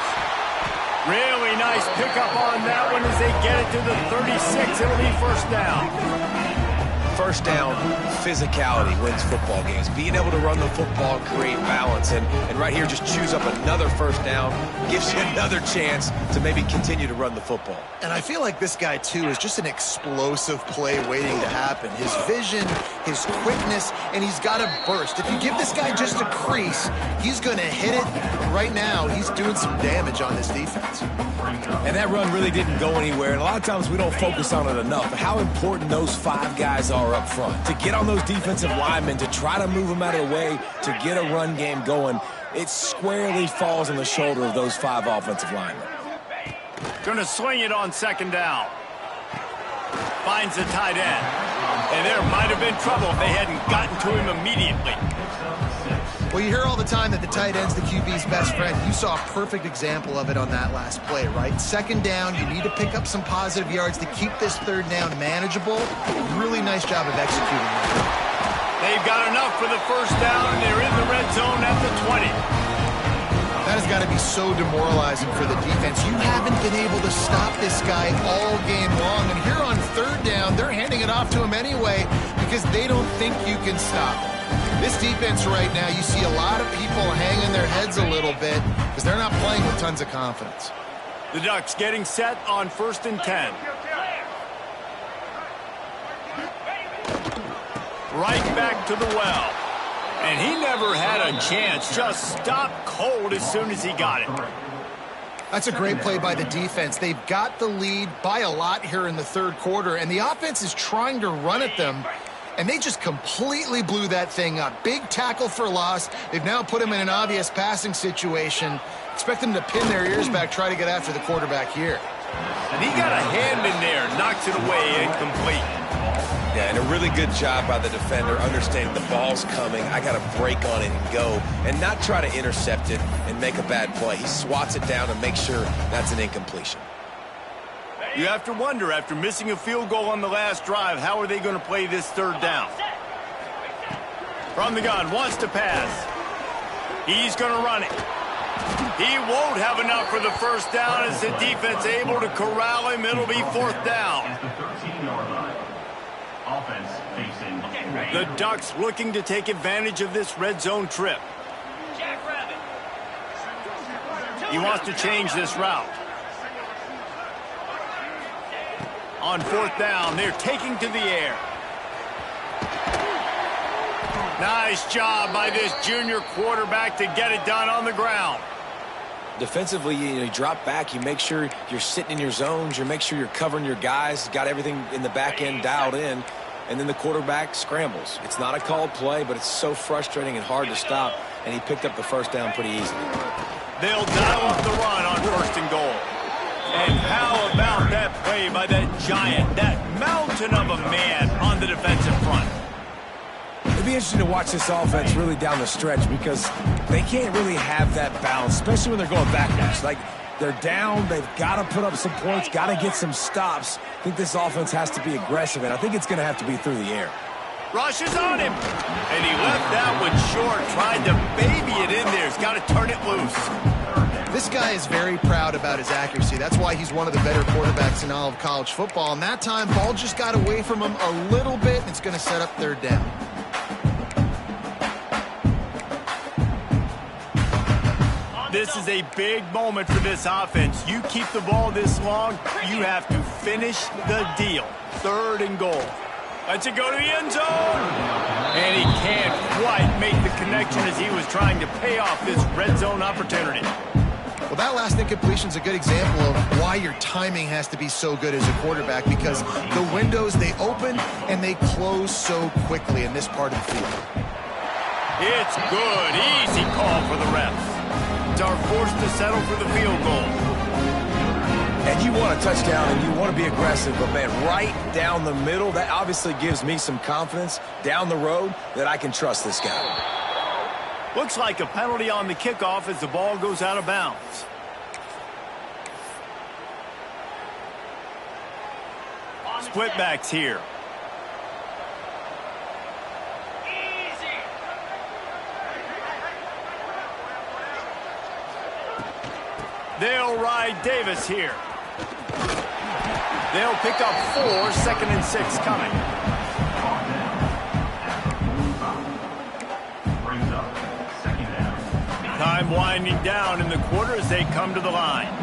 Really nice pickup on that one as they get it to the 36. It'll be first down. First down, physicality wins football games. Being able to run the football, create balance, and right here just choose up another first down, gives you another chance to maybe continue to run the football. And I feel like this guy, too, is just an explosive play waiting to happen. His vision, his quickness, and he's got a burst. If you give this guy just a crease, he's going to hit it. And right now, he's doing some damage on this defense. And that run really didn't go anywhere. And a lot of times we don't focus on it enough. How important those 5 guys are up front. To get on those defensive linemen, to try to move them out of the way, to get a run game going, it squarely falls on the shoulder of those 5 offensive linemen. Going to swing it on 2nd down. Finds the tight end. And there might have been trouble if they hadn't gotten to him immediately. Well, you hear all the time that the tight end's the QB's best friend. You saw a perfect example of it on that last play, right? 2nd down, you need to pick up some positive yards to keep this 3rd down manageable. Really nice job of executing that. They've got enough for the first down, and they're in the red zone at the 20. That has got to be so demoralizing for the defense. You haven't been able to stop this guy all game long. And here on 3rd down, they're handing it off to him anyway because they don't think you can stop him. This defense right now, you see a lot of people hanging their heads a little bit because they're not playing with tons of confidence. The Ducks getting set on 1st and 10. Right back to the well. And he never had a chance. Just stopped cold as soon as he got it. That's a great play by the defense. They've got the lead by a lot here in the 3rd quarter, and the offense is trying to run at them. And they just completely blew that thing up. Big tackle for loss. They've now put him in an obvious passing situation. Expect them to pin their ears back, try to get after the quarterback here. And he got a hand in there, knocks it away, incomplete. Yeah, and a really good job by the defender, understanding the ball's coming. I got to break on it and go, and not try to intercept it and make a bad play. He swats it down and makes sure that's an incompletion. You have to wonder, after missing a field goal on the last drive, how are they going to play this 3rd down? From the gun, wants to pass. He's going to run it. He won't have enough for the first down as the defense able to corral him. It'll be 4th down. The Ducks looking to take advantage of this red zone trip. He wants to change this route. On 4th down, they're taking to the air. Nice job by this junior quarterback to get it done on the ground. Defensively, you drop back, you make sure you're sitting in your zones, you make sure you're covering your guys, got everything in the back end dialed in, and then the quarterback scrambles. It's not a called play, but it's so frustrating and hard to stop, and he picked up the first down pretty easily. They'll dial up the run on 1st and goal. And how about that play by that giant, that mountain of a man on the defensive front? It'd be interesting to watch this offense really down the stretch because they can't really have that balance, especially when they're going backwards. Like, they're down, they've got to put up some points, got to get some stops. I think this offense has to be aggressive, and I think it's going to have to be through the air. Rushes on him, and he left that one short, tried to baby it in there. He's got to turn it loose. This guy is very proud about his accuracy. That's why he's one of the better quarterbacks in all of college football. And that time, ball just got away from him a little bit, and it's going to set up 3rd down. This is a big moment for this offense. You keep the ball this long, you have to finish the deal. 3rd and goal. Lets it go to the end zone. And he can't quite make the connection as he was trying to pay off this red zone opportunity. Well, that last incompletion is a good example of why your timing has to be so good as a quarterback, because the windows, they open and they close so quickly in this part of the field. It's good. Easy call for the refs. Are forced to settle for the field goal. And you want a touchdown and you want to be aggressive, but man, right down the middle, that obviously gives me some confidence down the road that I can trust this guy. Looks like a penalty on the kickoff as the ball goes out of bounds. Split backs here. They'll ride Davis here. They'll pick up 4, 2nd and 6 coming. Time winding down in the quarter as they come to the line.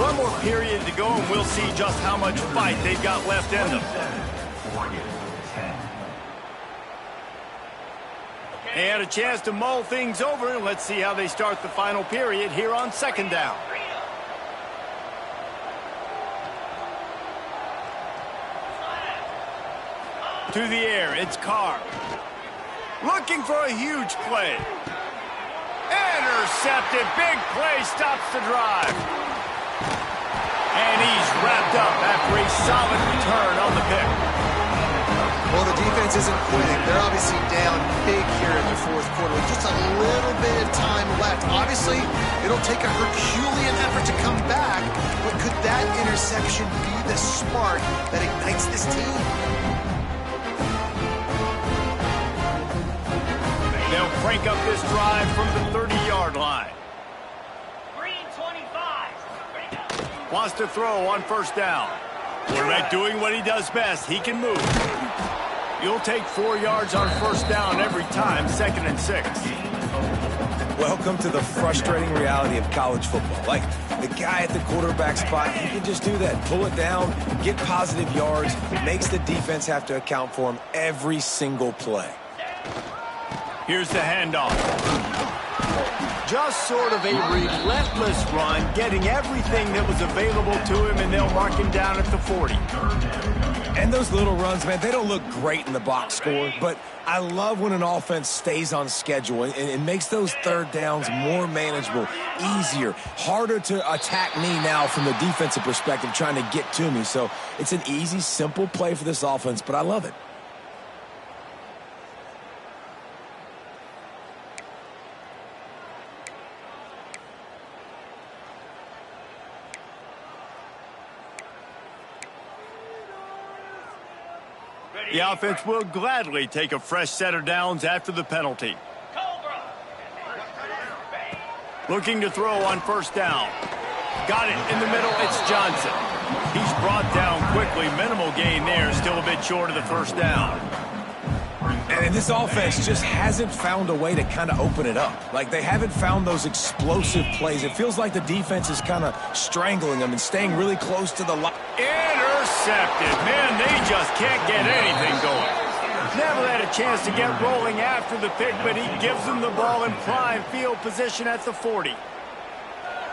One more period to go, and we'll see just how much fight they've got left in them. They had a chance to mull things over, and let's see how they start the final period here on 2nd down. To the air, it's Carr. Looking for a huge play. Intercepted, big play, stops the drive. And he's wrapped up after a solid return on the pick. Well, the defense isn't quitting. They're obviously down big here in the 4th quarter with just a little bit of time left. Obviously, it'll take a Herculean effort to come back, but could that interception be the spark that ignites this team? They'll crank up this drive from the 30-yard line. Wants to throw on 1st down. Quarterback doing what he does best. He can move. You'll take 4 yards on 1st down every time, 2nd and 6. Welcome to the frustrating reality of college football. Like, the guy at the quarterback spot, he can just do that. Pull it down, get positive yards, makes the defense have to account for him every single play. Here's the handoff. Just sort of a relentless run, getting everything that was available to him, and they'll mark him down at the 40. And those little runs, man, they don't look great in the box score, but I love when an offense stays on schedule and makes those 3rd downs more manageable, easier, harder to attack me now from the defensive perspective trying to get to me. So it's an easy, simple play for this offense, but I love it. The offense will gladly take a fresh set of downs after the penalty. Looking to throw on 1st down. Got it in the middle. It's Johnson. He's brought down quickly. Minimal gain there. Still a bit short of the 1st down. And this offense just hasn't found a way to kind of open it up. Like, they haven't found those explosive plays. It feels like the defense is kind of strangling them and staying really close to the line. Intercepted. Man, they just can't get anything going. Never had a chance to get rolling after the pick, but he gives them the ball in prime field position at the 40.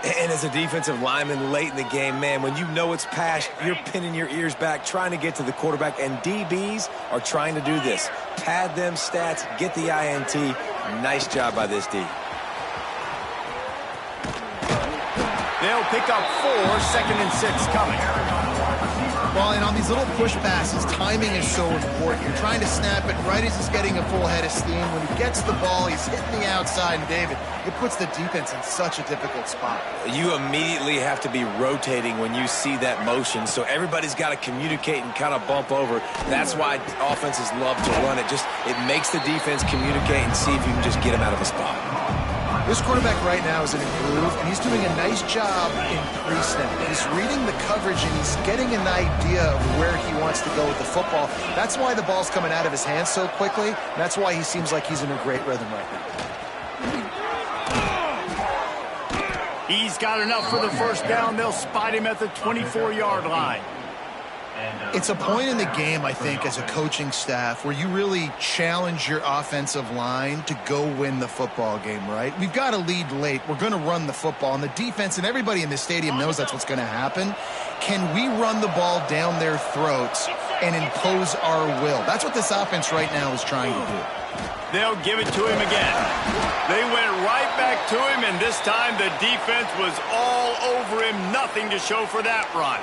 And as a defensive lineman late in the game, man, when you know it's pass, you're pinning your ears back, trying to get to the quarterback, and DBs are trying to do this. Pad them stats, get the INT. Nice job by this D. They'll pick up 4, 2nd and 6 coming. Well, and on these little push passes, timing is so important. You're trying to snap it right as he's getting a full head of steam. When he gets the ball, he's hitting the outside, and David, it puts the defense in such a difficult spot. You immediately have to be rotating when you see that motion, so everybody's got to communicate and kind of bump over. That's why offenses love to run it. It makes the defense communicate and see if you can just get him out of a spot. This quarterback right now is in a groove, and he's doing a nice job in pre-snap. He's reading the coverage, and he's getting an idea of where he wants to go with the football. That's why the ball's coming out of his hands so quickly, and that's why he seems like he's in a great rhythm right now. He's got enough for the first down. They'll spot him at the 24-yard line. It's a point in the game, I think, as a coaching staff where you really challenge your offensive line to go win the football game, right? We've got a lead late. We're going to run the football, and the defense and everybody in the stadium knows that's what's going to happen. Can we run the ball down their throats and impose our will? That's what this offense right now is trying to do. They'll give it to him again. They went right back to him, and this time the defense was all over him. Nothing to show for that run.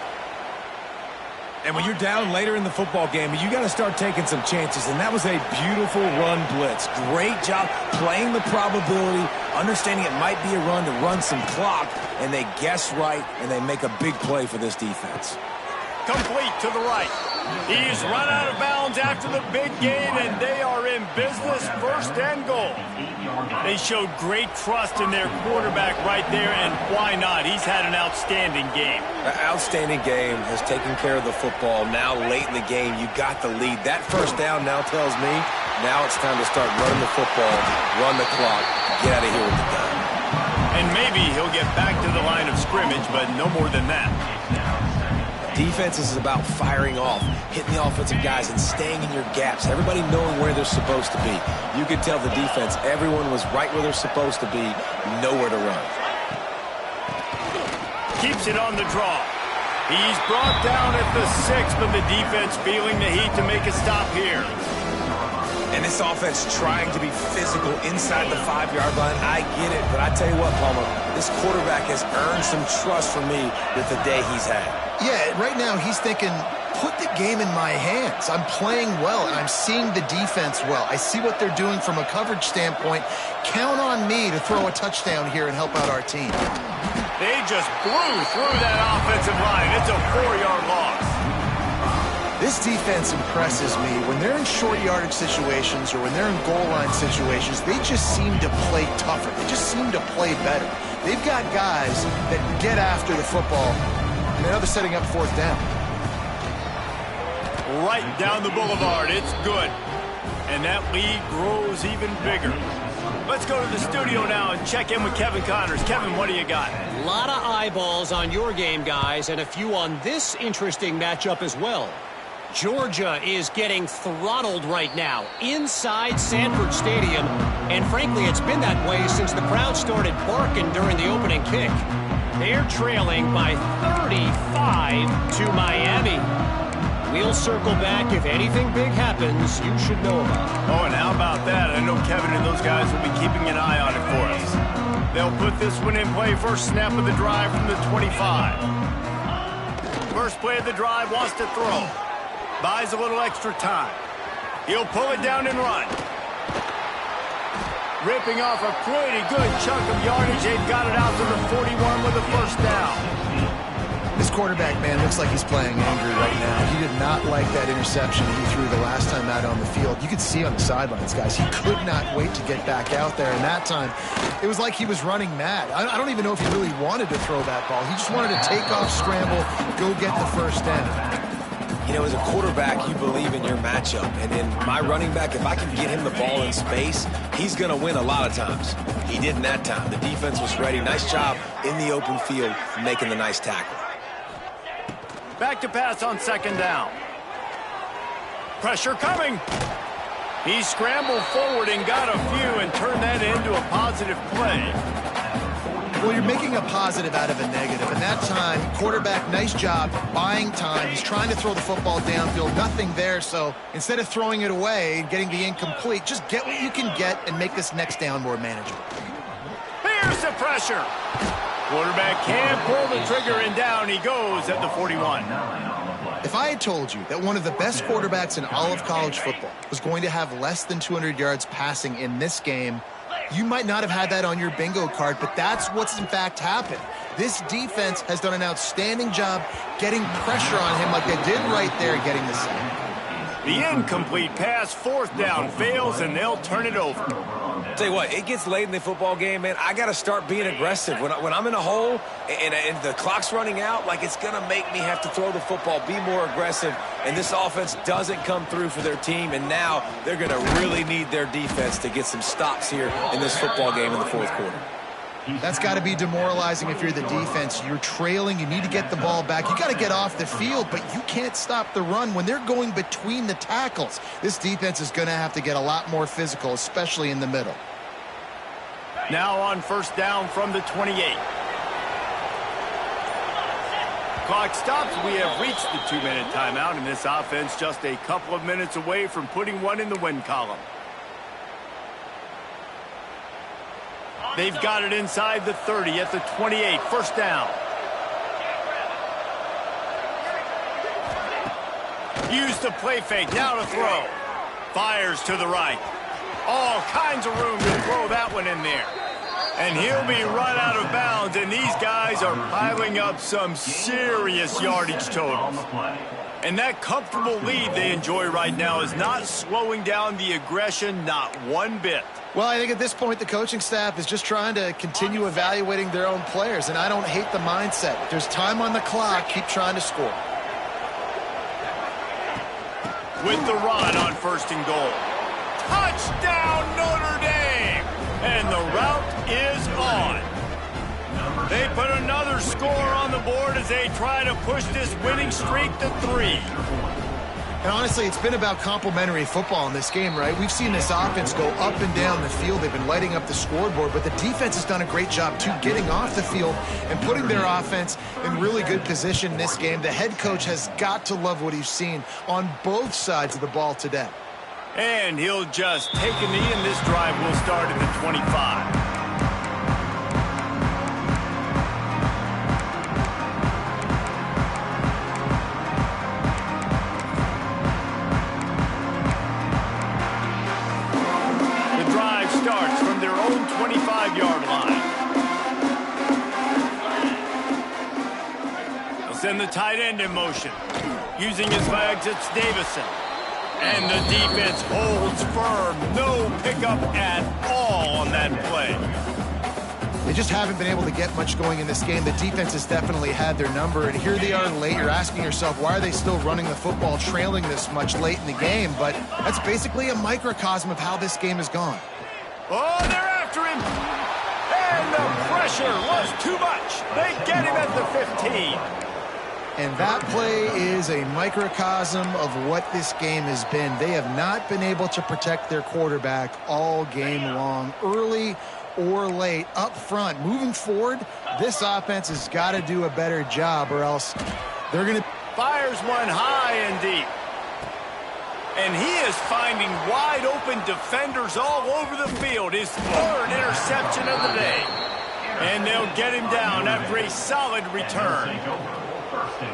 And when you're down later in the football game, you got to start taking some chances. And that was a beautiful run blitz. Great job playing the probability, understanding it might be a run to run some clock. And they guess right, and they make a big play for this defense. Complete to the right. He's run out of bounds after the big gain, and they are in business, first and goal. They showed great trust in their quarterback right there, and why not? He's had an outstanding game. An outstanding game, has taken care of the football. Now late in the game, you got the lead. That first down now tells me now it's time to start running the football, run the clock, get out of here with the gun. And maybe he'll get back to the line of scrimmage, but no more than that. Defense is about firing off, hitting the offensive guys and staying in your gaps. Everybody knowing where they're supposed to be. You could tell the defense, everyone was right where they're supposed to be, nowhere to run. Keeps it on the draw. He's brought down at the 6, but the defense feeling the heat to make a stop here. And this offense trying to be physical inside the 5-yard line. I get it, but I tell you what, Palmer, this quarterback has earned some trust from me with the day he's had. Yeah, right now he's thinking, put the game in my hands. I'm playing well, and I'm seeing the defense well. I see what they're doing from a coverage standpoint. Count on me to throw a touchdown here and help out our team. They just blew through that offensive line. It's a 4-yard loss. This defense impresses me. When they're in short yardage situations or when they're in goal line situations, they just seem to play tougher. They just seem to play better. They've got guys that get after the football. And now they're setting up fourth down. Right down the boulevard. It's good. And that lead grows even bigger. Let's go to the studio now and check in with Kevin Connors. Kevin, what do you got? A lot of eyeballs on your game, guys, and a few on this interesting matchup as well. Georgia is getting throttled right now inside Sanford Stadium, and frankly, it's been that way since the crowd started barking during the opening kick. They're trailing by 35 to Miami. We'll circle back if anything big happens you should know about. Oh, and how about that? I know Kevin and those guys will be keeping an eye on it for us. They'll put this one in play. First snap of the drive from the 25. First play of the drive, wants to throw. Buys a little extra time. He'll pull it down and run. Ripping off a pretty good chunk of yardage. They've got it out to the 41 with a first down. This quarterback, man, looks like he's playing angry right now. He did not like that interception he threw the last time out on the field. You could see on the sidelines, guys, he could not wait to get back out there. And that time, it was like he was running mad. I don't even know if he really wanted to throw that ball. He just wanted to take off, scramble, go get the first down. You know, as a quarterback, you believe in your matchup. And in my running back, if I can get him the ball in space, he's going to win a lot of times. He didn't that time. The defense was ready. Nice job in the open field making the nice tackle. Back to pass on second down. Pressure coming. He scrambled forward and got a few and turned that into a positive play. Well, you're making a positive out of a negative. And that time, quarterback, nice job, buying time. He's trying to throw the football downfield. Nothing there, so instead of throwing it away and getting the incomplete, just get what you can get and make this next down more manageable. Here's the pressure. Quarterback can't pull the trigger, and down he goes at the 41. If I had told you that one of the best quarterbacks in all of college football was going to have less than 200 yards passing in this game, you might not have had that on your bingo card, but that's what's in fact happened. This defense has done an outstanding job getting pressure on him like they did right there, getting the sack. The incomplete pass, fourth down, fails, and they'll turn it over. Tell you what, it gets late in the football game, man. I got to start being aggressive. When I'm in a hole and the clock's running out, like, it's going to make me have to throw the football, be more aggressive, and this offense doesn't come through for their team, and now they're going to really need their defense to get some stops here in this football game in the fourth quarter. That's got to be demoralizing if you're the defense. You're trailing. You need to get the ball back. You got to get off the field, but you can't stop the run when they're going between the tackles. This defense is going to have to get a lot more physical, especially in the middle. Now on first down from the 28. Clock stops. We have reached the 2-minute timeout, and this offense just a couple of minutes away from putting one in the win column. They've got it inside the 30 at the 28. First down. Use the play fake. Now to throw. Fires to the right. All kinds of room to throw that one in there. And he'll be run out of bounds, and these guys are piling up some serious yardage totals. And that comfortable lead they enjoy right now is not slowing down the aggression, not one bit. Well, I think at this point the coaching staff is just trying to continue evaluating their own players, and I don't hate the mindset. If there's time on the clock, keep trying to score. With the run on first and goal. Touchdown, Notre Dame! And the route is on. They put another score on the board as they try to push this winning streak to 3. And honestly, it's been about complementary football in this game, right? We've seen this offense go up and down the field. They've been lighting up the scoreboard, but the defense has done a great job, too, getting off the field and putting their offense in really good position in this game. The head coach has got to love what he's seen on both sides of the ball today. And he'll just take a knee, and this drive will start at the 25. Starts from their own 25-yard line. They'll send the tight end in motion. Using his legs, it's Davison. And the defense holds firm. No pickup at all on that play. They just haven't been able to get much going in this game. The defense has definitely had their number, and here they are late. You're asking yourself, why are they still running the football, trailing this much late in the game? But that's basically a microcosm of how this game has gone. Oh, they're after him. And the pressure was too much. They get him at the 15. And that play is a microcosm of what this game has been. They have not been able to protect their quarterback all game long, early or late, up front. Moving forward, this offense has got to do a better job, or else they're going to... Fires one high and deep. And he is finding wide-open defenders all over the field. His third interception of the day. And they'll get him down after a solid return.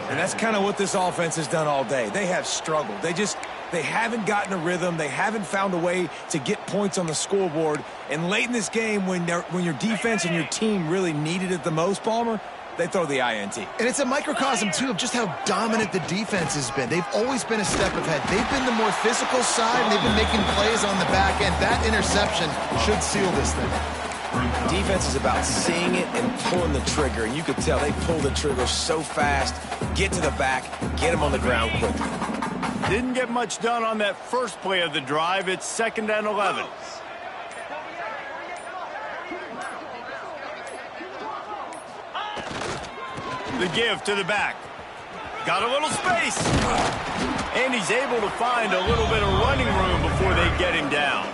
And that's kind of what this offense has done all day. They have struggled. They haven't gotten a rhythm. They haven't found a way to get points on the scoreboard. And late in this game, when your defense and your team really needed it the most, Palmer, they throw the INT. And it's a microcosm, too, of just how dominant the defense has been. They've always been a step ahead. They've been the more physical side, and they've been making plays on the back end. That interception should seal this thing. Defense is about seeing it and pulling the trigger. And you could tell they pull the trigger so fast, get to the back, get him on the ground quickly. Didn't get much done on that first play of the drive. It's 2nd and 11. The give to the back. Got a little space. And he's able to find a little bit of running room before they get him down.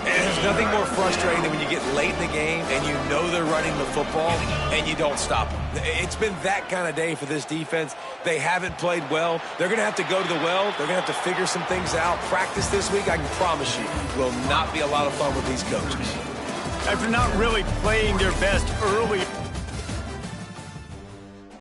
And there's nothing more frustrating than when you get late in the game and you know they're running the football and you don't stop them. It's been that kind of day for this defense. They haven't played well. They're going to have to go to the well. They're going to have to figure some things out. Practice this week, I can promise you, will not be a lot of fun with these coaches. After not really playing their best early